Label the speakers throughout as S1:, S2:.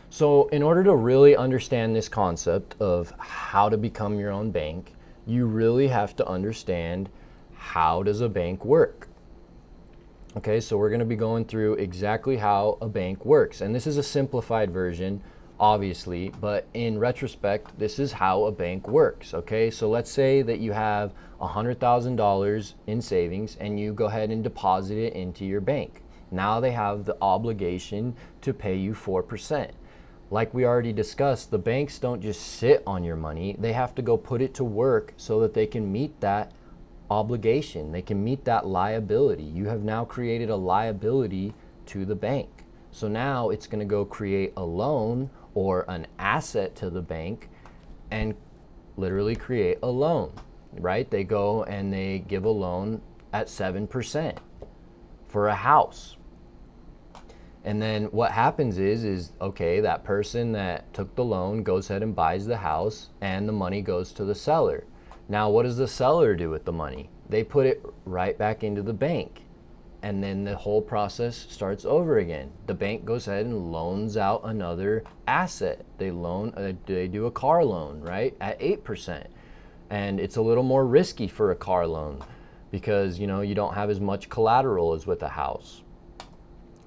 S1: So in order to really understand this concept of how to become your own bank, you really have to understand how does a bank work. Okay, so we're going to be going through exactly how a bank works. And this is a simplified version, obviously, but in retrospect, this is how a bank works. Okay, so let's say that you have $100,000 in savings and you go ahead and deposit it into your bank. Now they have the obligation to pay you 4%. Like we already discussed, the banks don't just sit on your money, they have to go put it to work so that they can meet that obligation. They can meet that liability. You have now created a liability to the bank. So now it's going to go create a loan or an asset to the bank and literally create a loan, right? They go and they give a loan at 7% for a house. And then what happens is okay, that person that took the loan goes ahead and buys the house and the money goes to the seller. Now, what does the seller do with the money? They put it right back into the bank. And then the whole process starts over again. The bank goes ahead and loans out another asset. They do a car loan, right, at 8%. And it's a little more risky for a car loan because, you don't have as much collateral as with a house.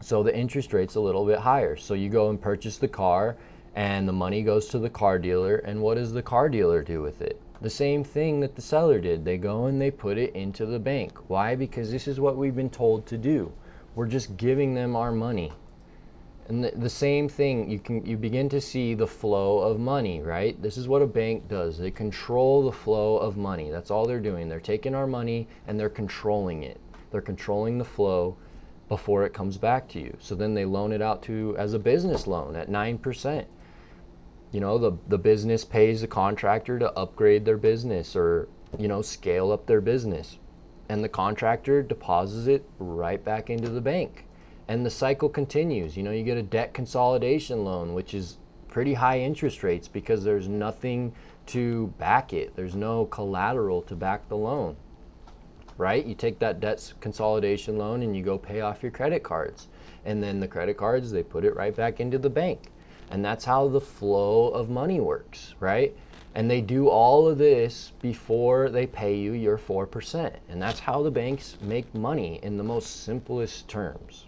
S1: So the interest rate's a little bit higher. So you go and purchase the car and the money goes to the car dealer. And what does the car dealer do with it? The same thing that the seller did. They go and they put it into the bank. Why? Because this is what we've been told to do. We're just giving them our money. And the same thing, you begin to see the flow of money, right? This is what a bank does. They control the flow of money. That's all they're doing. They're taking our money and they're controlling it. They're controlling the flow before it comes back to you. So then they loan it out to as a business loan at 9%. The business pays the contractor to upgrade their business or, scale up their business. And the contractor deposits it right back into the bank. And the cycle continues. You get a debt consolidation loan, which is pretty high interest rates because there's nothing to back it. There's no collateral to back the loan. Right? You take that debt consolidation loan and you go pay off your credit cards. And then the credit cards, they put it right back into the bank. And that's how the flow of money works, right? And they do all of this before they pay you your 4%. And that's how the banks make money in the most simplest terms.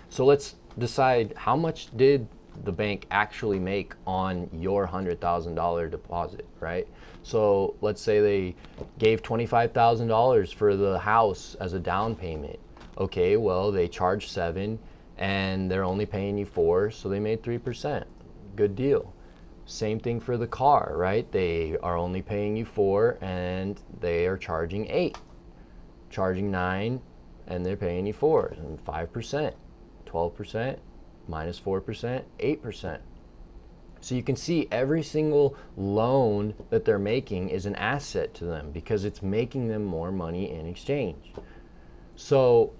S1: So let's decide, how much did the bank actually make on your $100,000 deposit, right? So let's say they gave $25,000 for the house as a down payment. Okay, well, they charged 7 and they're only paying you 4, so they made 3%. Good deal. Same thing for the car, right? They are only paying you 4 and they are charging 8. Charging 9 and they're paying you 4, and 5%, 12%, minus 4%, 8%. So you can see every single loan that they're making is an asset to them because it's making them more money in exchange. So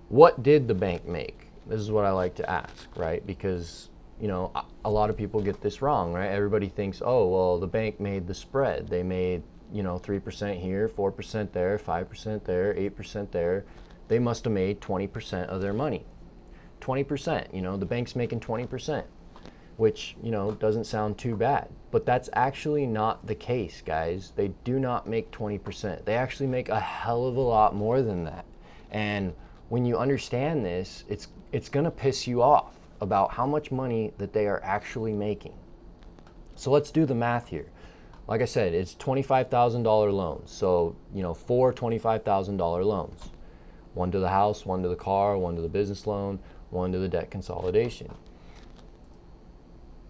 S1: what did the bank make? This is what I like to ask, right? Because, a lot of people get this wrong, right? Everybody thinks, oh, well, the bank made the spread. They made, 3% here, 4% there, 5% there, 8% there. They must have made 20% of their money. 20%, the bank's making 20%, which, doesn't sound too bad. But that's actually not the case, guys. They do not make 20%. They actually make a hell of a lot more than that. And when you understand this, it's going to piss you off about how much money that they are actually making. So let's do the math here. Like I said, it's $25,000 loans. So, 4 $25,000 loans. One to the house, one to the car, one to the business loan, one to the debt consolidation.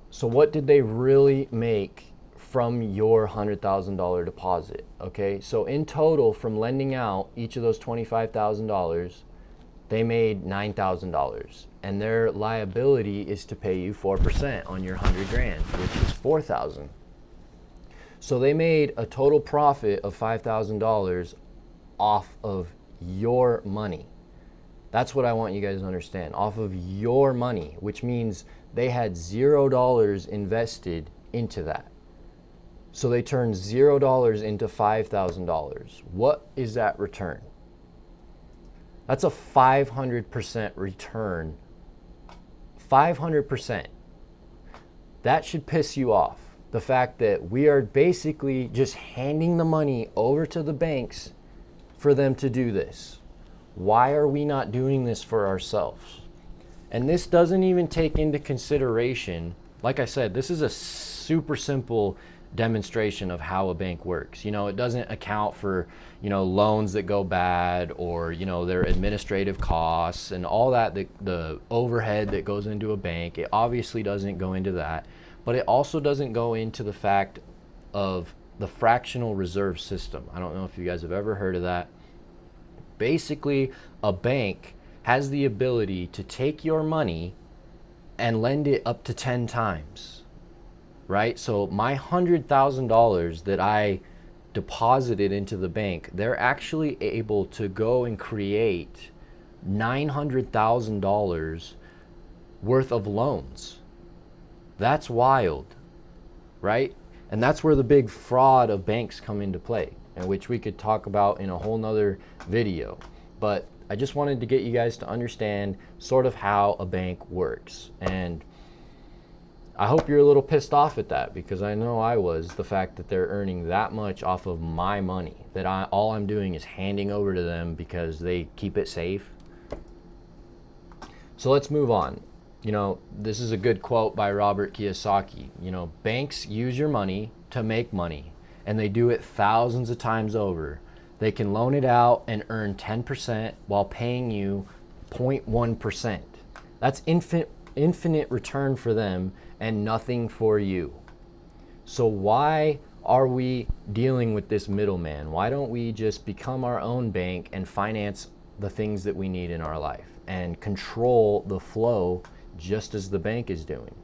S1: So what did they really make from your $100,000 deposit? Okay, so in total, from lending out each of those $25,000, they made $9,000, and their liability is to pay you 4% on your 100 grand, which is 4,000. So they made a total profit of $5,000 off of your money. That's what I want you guys to understand. Off of your money, which means they had $0 invested into that. So they turned $0 into $5,000. What is that return? That's a 500% return. 500%. That should piss you off. The fact that we are basically just handing the money over to the banks for them to do this. Why are we not doing this for ourselves? And this doesn't even take into consideration, like I said, this is a super simple demonstration of how a bank works. It doesn't account for, loans that go bad, or, their administrative costs and all that, the overhead that goes into a bank. It obviously doesn't go into that, but it also doesn't go into the fact of the fractional reserve system. I don't know if you guys have ever heard of that. Basically, a bank has the ability to take your money and lend it up to 10 times, right? So my $100,000 that I deposited into the bank, they're actually able to go and create $900,000 worth of loans. That's wild, right? And that's where the big fraud of banks come into play, and which we could talk about in a whole nother video. But I just wanted to get you guys to understand sort of how a bank works. And I hope you're a little pissed off at that, because I know I was, the fact that they're earning that much off of my money, that all I'm doing is handing over to them because they keep it safe. So let's move on. This is a good quote by Robert Kiyosaki. Banks use your money to make money, and they do it thousands of times over. They can loan it out and earn 10% while paying you 0.1%. That's infinite return for them and nothing for you. So why are we dealing with this middleman? Why don't we just become our own bank and finance the things that we need in our life and control the flow just as the bank is doing?